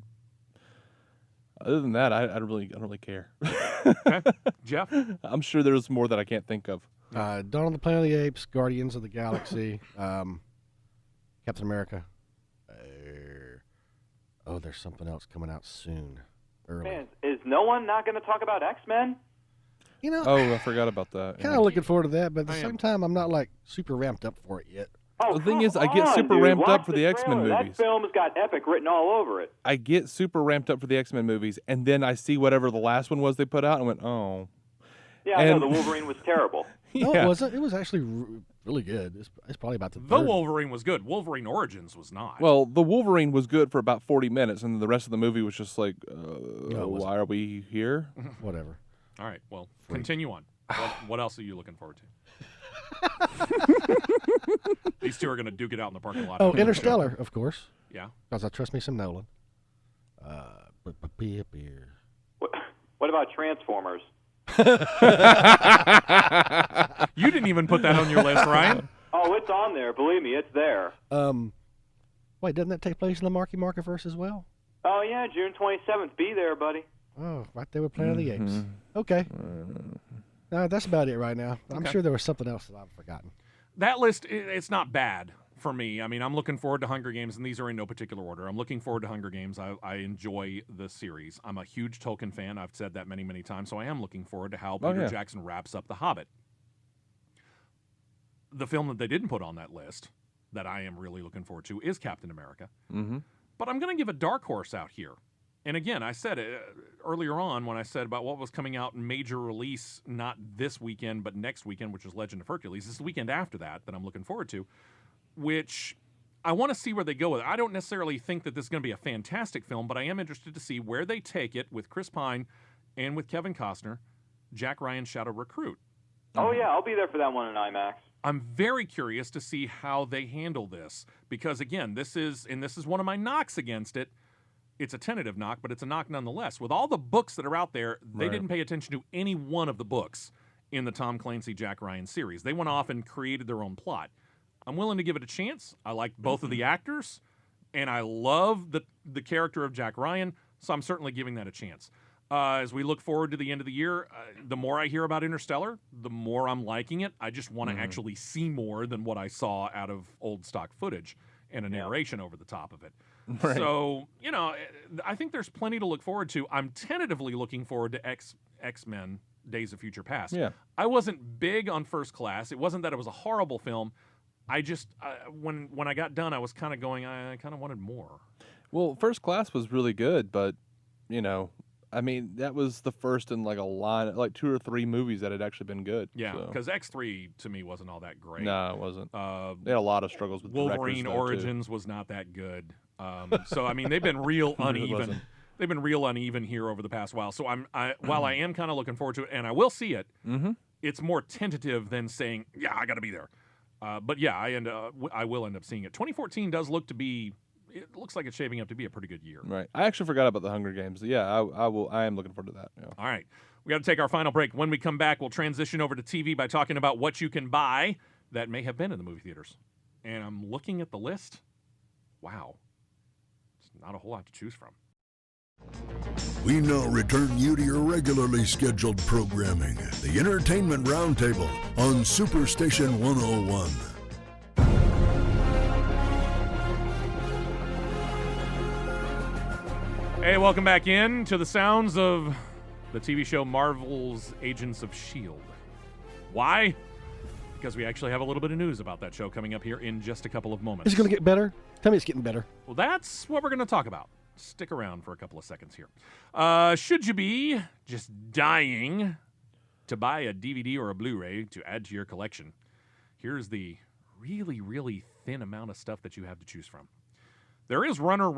other than that, I don't really care. Okay. Jeff? I'm sure there's more that I can't think of. Dawn of the Planet of the Apes, Guardians of the Galaxy, Captain America. Oh, there's something else coming out soon. Early. Man, is no one not going to talk about X-Men? You know, Oh, I forgot about that. kind of looking forward to that, but at the same time, I'm not like super ramped up for it yet. Oh, The thing is, I come get on, super dude. ramped Watch up for the X-Men trailer. movies. That film's got epic written all over it. I get super ramped up for the X-Men movies, and then I see whatever the last one was they put out, and went, oh. Yeah, I know, the Wolverine was terrible. No, Yeah. it wasn't. It was actually really good. It's probably about the The third. Wolverine was good. Wolverine Origins was not. Well, the Wolverine was good for about 40 minutes, and the rest of the movie was just like, it wasn't. why are we here? Whatever. All right, well, continue on. What else are you looking forward to? These two are going to duke it out in the parking lot. Oh, Interstellar, of course. Yeah. Because I trust me some Nolan. What about Transformers? You didn't even put that on your list, Ryan. Oh, it's on there. Believe me, it's there. Wait, doesn't that take place in the Marky Markiverse as well? Oh, yeah, June 27th. Be there, buddy. Oh, right there with Planet of the Apes. Okay. That's about it right now. I'm sure there was something else that I've forgotten. That list, it's not bad for me. I mean, I'm looking forward to Hunger Games, and these are in no particular order. I'm looking forward to Hunger Games. I enjoy the series. I'm a huge Tolkien fan. I've said that many, many times, so I am looking forward to how Peter Jackson wraps up The Hobbit. The film that they didn't put on that list that I am really looking forward to is Captain America. Mm-hmm. But I'm going to give a dark horse out here. And again, I said it earlier on when I said about what was coming out in major release, not this weekend, but next weekend, which is Legend of Hercules. This is the weekend after that I'm looking forward to, which I want to see where they go with it. I don't necessarily think that this is going to be a fantastic film, but I am interested to see where they take it with Chris Pine and with Kevin Costner, Jack Ryan's Shadow Recruit. Oh, yeah, I'll be there for that one in IMAX. I'm very curious to see how they handle this because, again, this is one of my knocks against it. It's a tentative knock, but it's a knock nonetheless. With all the books that are out there, they didn't pay attention to any one of the books in the Tom Clancy, Jack Ryan series. They went off and created their own plot. I'm willing to give it a chance. I like both of the actors, and I love the character of Jack Ryan, so I'm certainly giving that a chance. As we look forward to the end of the year, the more I hear about Interstellar, the more I'm liking it. I just want to actually see more than what I saw out of old stock footage and a narration over the top of it. Right. So, I think there's plenty to look forward to. I'm tentatively looking forward to X-Men Days of Future Past. Yeah. I wasn't big on First Class. It wasn't that it was a horrible film. I just, when I got done, I was kind of going, I kind of wanted more. Well, First Class was really good, but, that was the first in like a line, like 2 or 3 movies that had actually been good. Yeah, so. Because X3 to me wasn't all that great. No, it wasn't. They had a lot of struggles with Wolverine Origins was not that good. So they've been real uneven. They've been real uneven here over the past while. So while I am kind of looking forward to it, and I will see it, it's more tentative than saying, yeah, I got to be there. But yeah, I will end up seeing it. 2014 does look to be. It looks like it's shaping up to be a pretty good year. Right. I actually forgot about the Hunger Games. Yeah, I am looking forward to that. Yeah. All right. We got to take our final break. When we come back, we'll transition over to TV by talking about what you can buy that may have been in the movie theaters. And I'm looking at the list. Wow. It's not a whole lot to choose from. We now return you to your regularly scheduled programming, the Entertainment Roundtable on Superstation 101. Hey, welcome back in to the sounds of the TV show Marvel's Agents of S.H.I.E.L.D. Why? Because we actually have a little bit of news about that show coming up here in just a couple of moments. Is it going to get better? Tell me it's getting better. Well, that's what we're going to talk about. Stick around for a couple of seconds here. Should you be just dying to buy a DVD or a Blu-ray to add to your collection, here's the really, really thin amount of stuff that you have to choose from. There is Runner,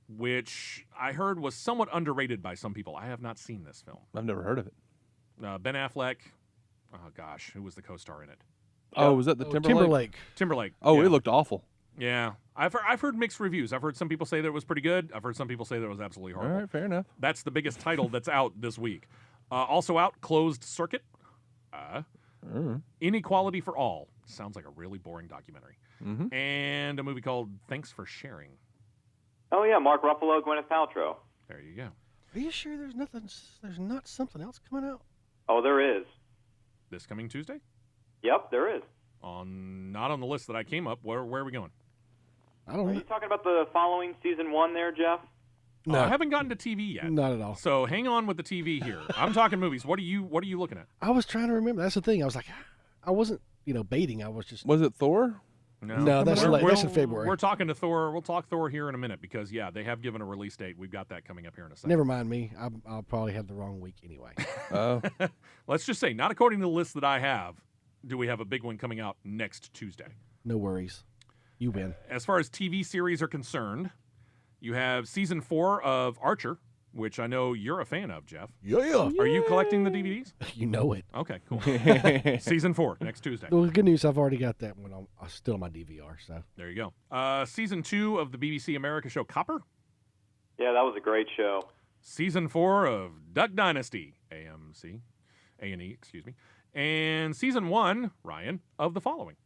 which I heard was somewhat underrated by some people. I have not seen this film. I've never heard of it. Ben Affleck. Oh, gosh. Who was the co-star in it? Oh, was that the Timberlake? Timberlake. Oh, yeah. It looked awful. Yeah. I've heard mixed reviews. I've heard some people say that it was pretty good. I've heard some people say that it was absolutely horrible. All right, fair enough. That's the biggest title that's out this week. Also out, Closed Circuit. Inequality for All. Sounds like a really boring documentary. Mm-hmm. And a movie called Thanks for Sharing. Oh, yeah, Mark Ruffalo, Gwyneth Paltrow. There you go. Are you sure there's not something else coming out? Oh, there is. This coming Tuesday? Yep, there is. Not on the list that I came up. Where are we going? I don't know. Are you talking about the following season 1 there, Jeff? No. I haven't gotten to TV yet. Not at all. So hang on with the TV here. I'm talking movies. What are you looking at? I was trying to remember. That's the thing. I was like, I wasn't, baiting. I was just. Was it Thor? No, that's in February. We're talking to Thor. We'll talk Thor here in a minute because, yeah, they have given a release date. We've got that coming up here in a second. Never mind me. I'll probably have the wrong week anyway. Oh. Let's just say, not according to the list that I have, do we have a big one coming out next Tuesday. No worries. You win. As far as TV series are concerned, you have season 4 of Archer, which I know you're a fan of, Jeff. Yeah. Are you collecting the DVDs? You know it. Okay, cool. Season 4, next Tuesday. Well, the good news, I've already got that one still on my DVR. So there you go. Season 2 of the BBC America show Copper. Yeah, that was a great show. Season 4 of Duck Dynasty, A&E, excuse me. And Season 1, Ryan, of The Following.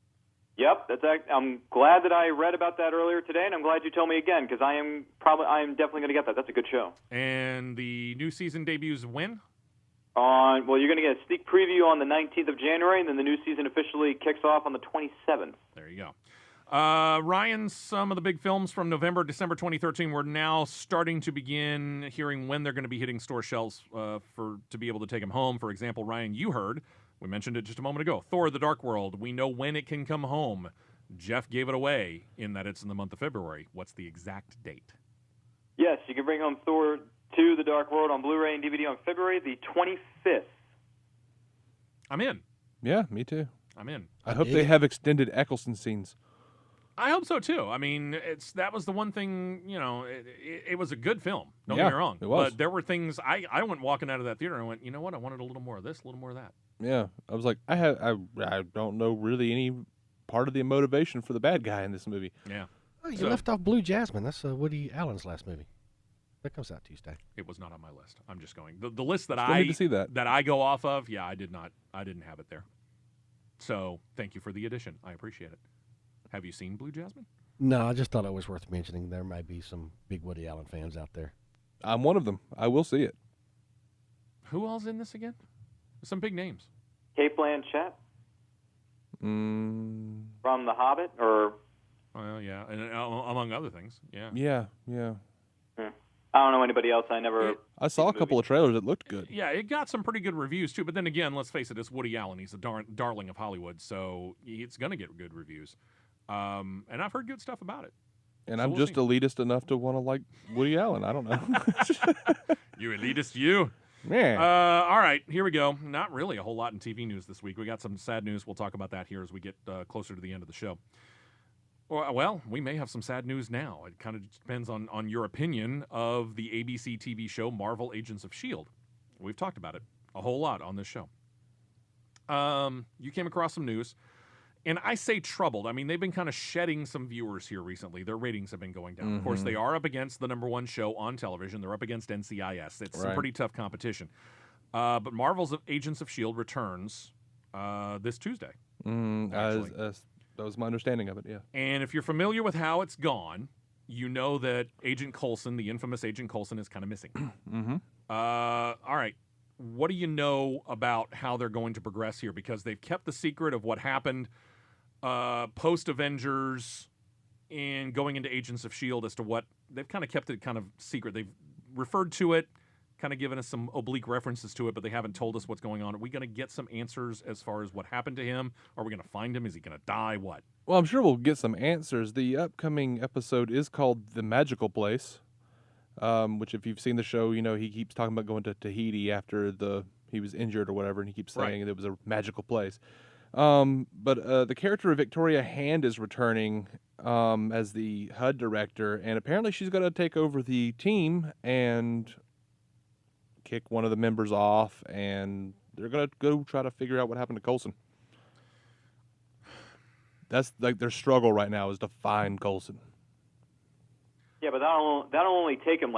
Yep, I'm glad that I read about that earlier today, and I'm glad you told me again because I am definitely going to get that. That's a good show. And the new season debuts when? You're going to get a sneak preview on the 19th of January, and then the new season officially kicks off on the 27th. There you go. Ryan, some of the big films from November, December 2013, we're now starting to begin hearing when they're going to be hitting store shelves to be able to take them home. For example, Ryan, you heard. We mentioned it just a moment ago. Thor: The Dark World. We know when it can come home. Jeff gave it away in that it's in the month of February. What's the exact date? Yes, you can bring home Thor 2: The Dark World on Blu-ray and DVD on February the 25th. I'm in. Yeah, me too. I'm in. I hope they have extended Eccleston scenes. I hope so too. I mean, that was the one thing, it was a good film. Don't get me wrong. It was. But there were things I went walking out of that theater and I went, you know what? I wanted a little more of this, a little more of that. Yeah, I was like, I don't know really any part of the motivation for the bad guy in this movie. Yeah. Oh, you left off Blue Jasmine. That's Woody Allen's last movie. That comes out Tuesday. It was not on my list. I'm just going. The list that Still need to see that I go off of, yeah, I didn't have it there. So thank you for the addition. I appreciate it. Have you seen Blue Jasmine? No, I just thought it was worth mentioning. There might be some big Woody Allen fans out there. I'm one of them. I will see it. Who all's in this again? Some big names. Cate Blanchett from The Hobbit, or well, yeah, and among other things, yeah. Yeah. I don't know anybody else. I saw a couple of trailers that looked good. Yeah, it got some pretty good reviews too. But then again, let's face it, it's Woody Allen. He's a darling of Hollywood, so it's going to get good reviews. And I've heard good stuff about it. And so I'm just elitist enough to want to like Woody Allen. I don't know. You elitist, you. Yeah. All right, here we go. Not really a whole lot in TV news this week. We got some sad news. We'll talk about that here as we get closer to the end of the show. Well, we may have some sad news now. It kind of depends on your opinion of the ABC TV show Marvel Agents of S.H.I.E.L.D. We've talked about it a whole lot on this show. You came across some news, and I say troubled. I mean, they've been kind of shedding some viewers here recently. Their ratings have been going down. Of course, they are up against the #1 show on television. They're up against NCIS. It's some pretty tough competition. But Marvel's Agents of S.H.I.E.L.D. returns this Tuesday. That was my understanding of it, yeah. And if you're familiar with how it's gone, you know that Agent Coulson, the infamous Agent Coulson, is kind of missing. All right. What do you know about how they're going to progress here? Because they've kept the secret of what happened post-Avengers and going into Agents of S.H.I.E.L.D. as to what... They've kind of kept it kind of secret. They've referred to it, kind of given us some oblique references to it, but they haven't told us what's going on. Are we going to get some answers as far as what happened to him? Are we going to find him? Is he going to die? What? Well, I'm sure we'll get some answers. The upcoming episode is called The Magical Place, which if you've seen the show, you know he keeps talking about going to Tahiti after he was injured or whatever, and he keeps saying it was a magical place. But the character of Victoria Hand is returning as the HUD director, and apparently she's going to take over the team and kick one of the members off, and they're going to go try to figure out what happened to Coulson. That's like their struggle right now, is to find Coulson. Yeah, but that'll only take them,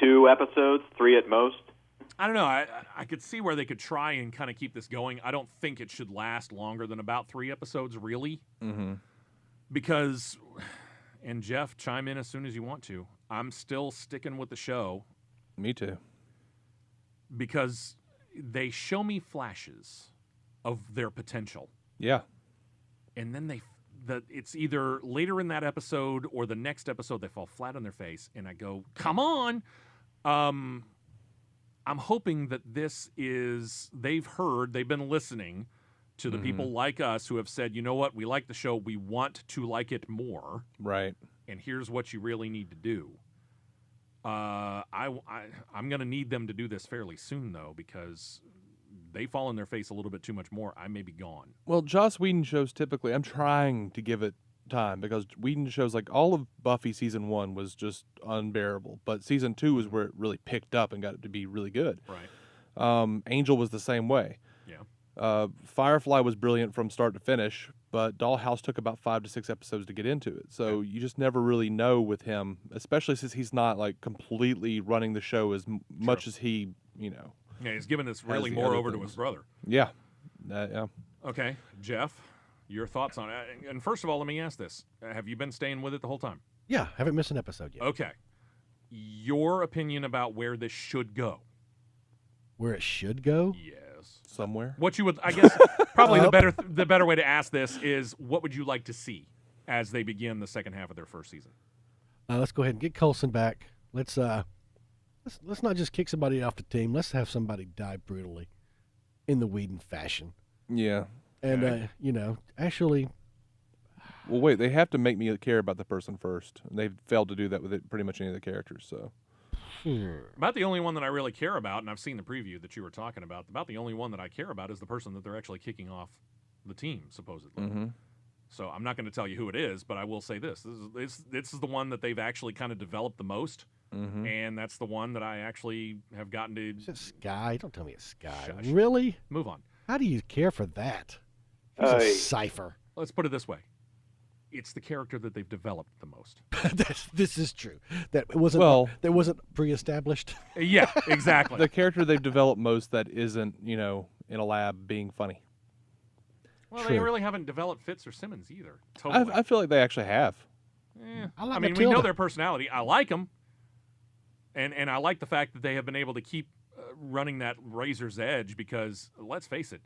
2 episodes, 3 at most? I don't know. I could see where they could try and kind of keep this going. I don't think it should last longer than about 3 episodes, really. Mm-hmm. Because, and Jeff, chime in as soon as you want to, I'm still sticking with the show. Me too. Because they show me flashes of their potential. Yeah. And then it's either later in that episode or the next episode they fall flat on their face, and I go, come on! I'm hoping that this is, they've been listening to the people like us who have said, you know what, we like the show, we want to like it more. Right. And here's what you really need to do. I'm going to need them to do this fairly soon, though, because they fall on their face a little bit too much more. I may be gone. Well, Joss Whedon shows typically, I'm trying to give it time, because Whedon shows, all of Buffy season 1 was just unbearable, but season 2 is where it really picked up and got it to be really good. Right. Angel was the same way. Yeah. Firefly was brilliant from start to finish, but Dollhouse took about 5 to 6 episodes to get into it. So you just never really know with him, especially since he's not completely running the show as much as he, Yeah, he's giving this really more over to his brother. Yeah. Yeah. Okay, Jeff, your thoughts on it. And first of all, let me ask this. Have you been staying with it the whole time? Yeah, haven't missed an episode yet. Okay. Your opinion about where this should go. Where it should go? Yes. Somewhere. What you would, I guess, probably the better way to ask this is, what would you like to see as they begin the second half of their first season? Let's go ahead and get Coulson back. Let's not just kick somebody off the team. Let's have somebody die brutally in the Whedon fashion. Yeah. And, actually... Well, wait, they have to make me care about the person first. They've failed to do that with pretty much any of the characters, so. About the only one that I really care about, and I've seen the preview that you were talking about, about the only one that I care about is the person that they're actually kicking off the team, supposedly. Mm-hmm. So I'm not going to tell you who it is, but I will say this. This is the one that they've actually kind of developed the most, and that's the one that I actually have gotten to... Is it Sky? Don't tell me it's Sky. Shush. Really? Move on. How do you care for that? He's a cipher. Let's put it this way. It's the character that they've developed the most. This is true. That wasn't pre-established. Yeah, exactly. The character they've developed most that isn't, in a lab being funny. Well, True. they really haven't developed Fitz or Simmons either. Totally. I feel like they actually have. I mean, we know their personality. I like them. And I like the fact that they have been able to keep running that razor's edge because, let's face it,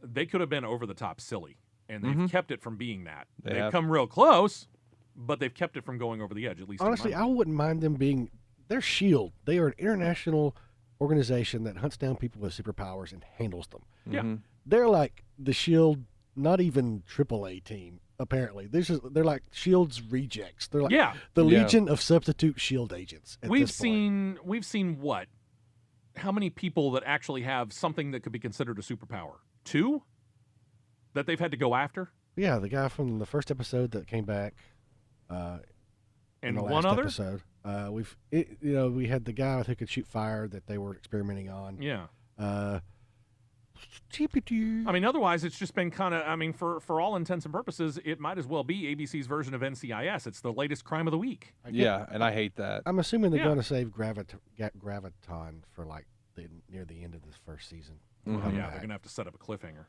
they could have been over the top silly. And they've kept it from being that. They've come real close, but they've kept it from going over the edge, at least. Honestly, I wouldn't mind them being... They're S.H.I.E.L.D. They are an international organization that hunts down people with superpowers and handles them. Yeah. They're like the S.H.I.E.L.D., not even AAA team, apparently. They're like S.H.I.E.L.D.'s rejects. They're like the Legion of substitute S.H.I.E.L.D. agents at We've this point. seen what? How many people that actually have something that could be considered a superpower? 2? That they've had to go after? Yeah, the guy from the first episode that came back. And in the one last other? episode. We had the guy who could shoot fire that they were experimenting on. Yeah. I mean, otherwise, it's just been kind of, for all intents and purposes, it might as well be ABC's version of NCIS. It's the latest crime of the week. Yeah, and I hate that. I'm assuming they're going to save Graviton for near the end of the first season. Yeah, they're going to have to set up a cliffhanger.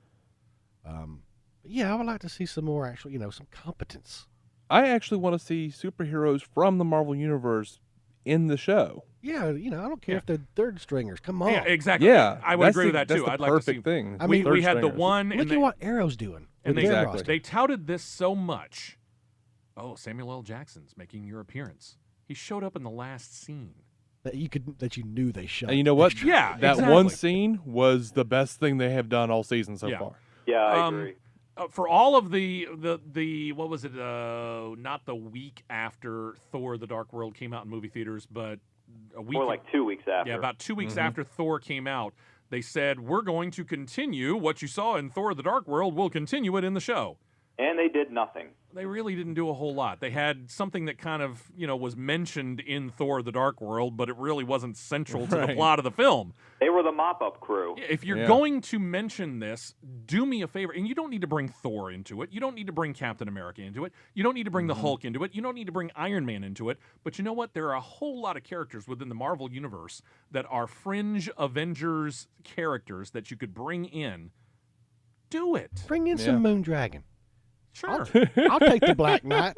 I would like to see some more actual, some competence. I actually want to see superheroes from the Marvel Universe in the show. Yeah, I don't care if they're third stringers. Come on. Yeah, exactly. Yeah, I would agree with that, too. That's I'd the like to see. perfect thing. I mean, we had the one. Look at what Arrow's doing. And Exactly. they touted this so much. Oh, Samuel L. Jackson's making your appearance. He showed up in the last scene. That you knew they shot. And you know what? Yeah, that exactly. one scene was the best thing they have done all season so far. Yeah, I agree. For all of the what was it? Not the week after Thor: The Dark World came out in movie theaters, but a week. Or like 2 weeks after. Yeah, about 2 weeks after Thor came out, they said we're going to continue what you saw in Thor: The Dark World. We'll continue it in the show. And they did nothing. They really didn't do a whole lot. They had something that kind of, was mentioned in Thor: The Dark World, but it really wasn't central to the plot of the film. They were the mop-up crew. If you're going to mention this, do me a favor. And you don't need to bring Thor into it. You don't need to bring Captain America into it. You don't need to bring the Hulk into it. You don't need to bring Iron Man into it. But you know what? There are a whole lot of characters within the Marvel Universe that are fringe Avengers characters that you could bring in. Do it. Bring in some Moondragon. Sure. I'll take the Black Knight.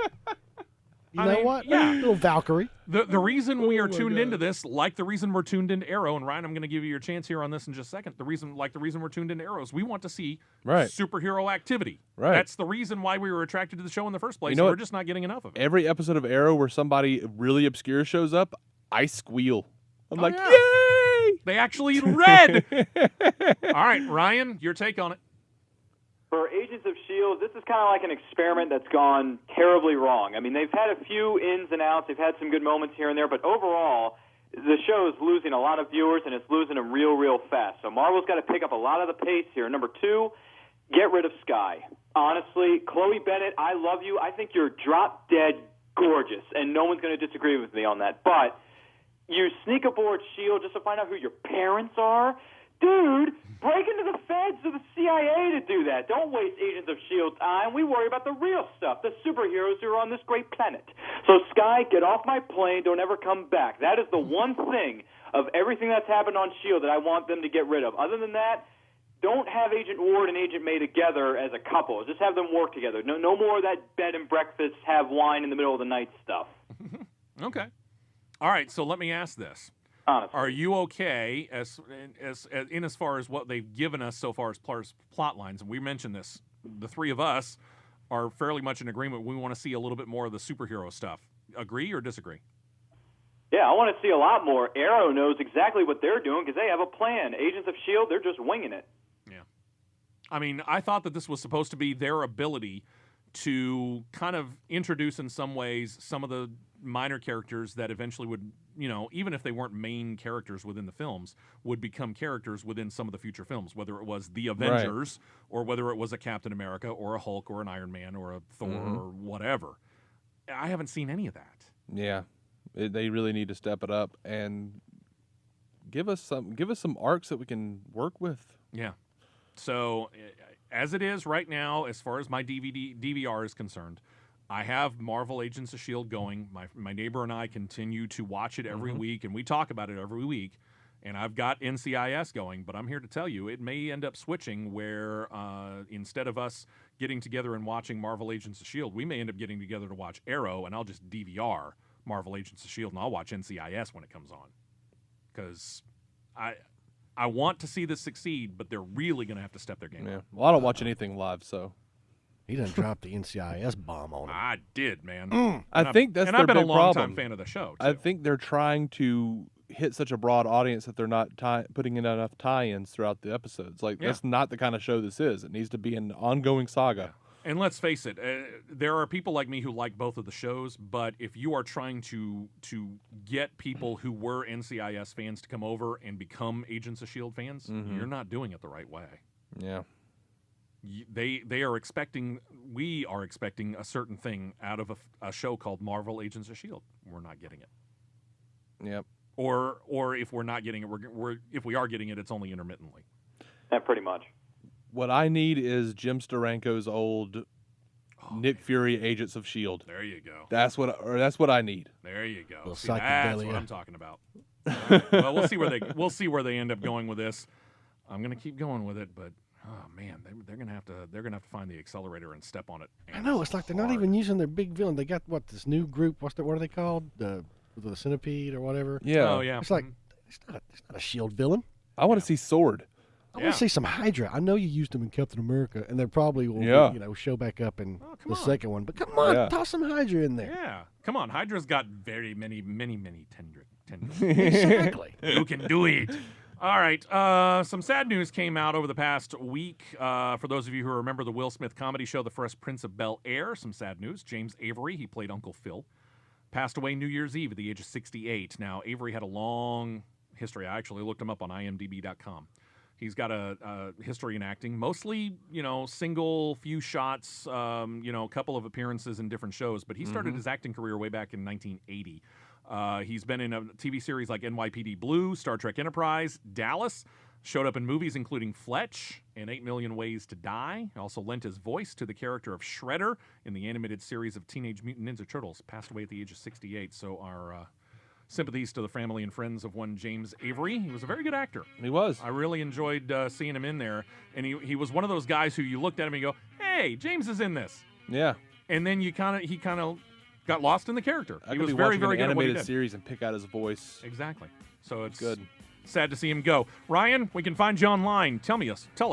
You know mean, what? yeah. Little Valkyrie. The reason we are tuned into this, like the reason we're tuned into Arrow, and Ryan, I'm going to give you your chance here on this in just a second. The reason we're tuned into Arrow is we want to see superhero activity. Right. That's the reason why we were attracted to the show in the first place. You know We're what? just not getting enough of it. Every episode of Arrow where somebody really obscure shows up, I squeal. I'm like, yeah. yay! They actually read. All right, Ryan, your take on it. For Agents of S.H.I.E.L.D., this is kind of like an experiment that's gone terribly wrong. I mean, they've had a few ins and outs. They've had some good moments here and there, but overall, the show is losing a lot of viewers, and it's losing them real, real fast. So Marvel's got to pick up a lot of the pace here. Number 2, get rid of Skye. Honestly, Chloe Bennett, I love you. I think you're drop-dead gorgeous, and no one's going to disagree with me on that. But you sneak aboard S.H.I.E.L.D. just to find out who your parents are? Dude, break into the feds or the CIA to do that. Don't waste Agents of S.H.I.E.L.D. time. We worry about the real stuff, the superheroes who are on this great planet. So, Skye, get off my plane. Don't ever come back. That is the one thing of everything that's happened on S.H.I.E.L.D. that I want them to get rid of. Other than that, don't have Agent Ward and Agent May together as a couple. Just have them work together. No more of that bed and breakfast, have wine in the middle of the night stuff. Okay. All right, so let me ask this. Honestly. Are you okay as far as what they've given us so far as plot lines? And we mentioned this. The three of us are fairly much in agreement. We want to see a little bit more of the superhero stuff. Agree or disagree? Yeah, I want to see a lot more. Arrow knows exactly what they're doing because they have a plan. Agents of S.H.I.E.L.D., they're just winging it. Yeah. I mean, I thought that this was supposed to be their ability to kind of introduce in some ways some of the minor characters that eventually would, even if they weren't main characters within the films, would become characters within some of the future films, whether it was the Avengers or whether it was a Captain America or a Hulk or an Iron Man or a Thor or whatever. I haven't seen any of that. Yeah. They really need to step it up and give us some arcs that we can work with. Yeah. So as it is right now, as far as my DVR is concerned, I have Marvel Agents of S.H.I.E.L.D. going. My neighbor and I continue to watch it every week, and we talk about it every week. And I've got NCIS going, but I'm here to tell you it may end up switching where instead of us getting together and watching Marvel Agents of S.H.I.E.L.D., we may end up getting together to watch Arrow, and I'll just DVR Marvel Agents of S.H.I.E.L.D., and I'll watch NCIS when it comes on. Because I want to see this succeed, but they're really going to have to step their game up. Well, I don't watch anything live, so. He done dropped the NCIS bomb on him. I did, man. I think that's I've been a big long-time problem. fan of the show, too. I think they're trying to hit such a broad audience that they're not putting in enough tie-ins throughout the episodes. That's not the kind of show this is. It needs to be an ongoing saga. And let's face it, there are people like me who like both of the shows, but if you are trying to get people who were NCIS fans to come over and become Agents of S.H.I.E.L.D. fans, you're not doing it the right way. Yeah. They are expecting, we are expecting a certain thing out of a show called Marvel Agents of S.H.I.E.L.D. We're not getting it. Yep. Or if we're not getting it, if we are getting it, it's only intermittently. Yeah, pretty much. What I need is Jim Steranko's old Nick Fury Agents of S.H.I.E.L.D. There you go. That's what I need. There you go. See, that's what I'm talking about. Well, we'll see where they end up going with this. I'm going to keep going with it, but oh man, they're going to have to find the accelerator and step on it. I know, it's like they're not even using their big villain. They got this new group. What are they called? The Centipede or whatever. Yeah. Oh yeah. It's like it's not a S.H.I.E.L.D. villain. I want to see Sword. I want to see some Hydra. I know you used them in Captain America, and they probably will show back up in the second one. But come on, toss some Hydra in there. Yeah, come on. Hydra's got very many tendrils. Exactly. You can do it. All right. Some sad news came out over the past week. For those of you who remember the Will Smith comedy show, The Fresh Prince of Bel-Air, some sad news. James Avery, he played Uncle Phil, passed away New Year's Eve at the age of 68. Now, Avery had a long history. I actually looked him up on IMDb.com. He's got a history in acting, mostly, single, few shots, a couple of appearances in different shows. But he started his acting career way back in 1980. He's been in a TV series like NYPD Blue, Star Trek Enterprise, Dallas, showed up in movies including Fletch and 8 Million Ways to Die. He also lent his voice to the character of Shredder in the animated series of Teenage Mutant Ninja Turtles. Passed away at the age of 68. So our sympathies to the family and friends of one James Avery. He was a very good actor. He was. I really enjoyed seeing him in there. And he was one of those guys who you looked at him and you go, hey, James is in this. Yeah. And then he kind of got lost in the character. I He could was be very, watching very an good at what he animated did. series and pick out his voice. Exactly. So it's good. Sad to see him go. Ryan, we can find you online. Tell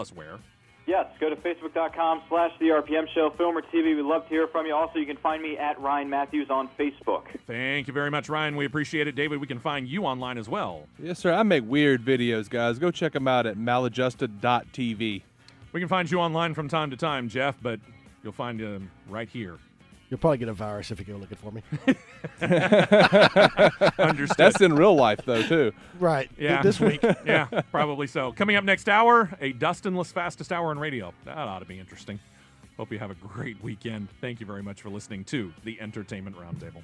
us where. Yes, go to Facebook.com/The RPM Show, film or TV. We'd love to hear from you. Also, you can find me at Ryan Matthews on Facebook. Thank you very much, Ryan. We appreciate it. David, we can find you online as well. Yes, sir. I make weird videos, guys. Go check them out at maladjusted.tv. We can find you online from time to time, Jeff, but you'll find him right here. You'll probably get a virus if you go looking for me. Understood. That's in real life, though, too. Right. Yeah. This week. Yeah, probably so. Coming up next hour, a Dustinless fastest hour in radio. That ought to be interesting. Hope you have a great weekend. Thank you very much for listening to the Entertainment Roundtable.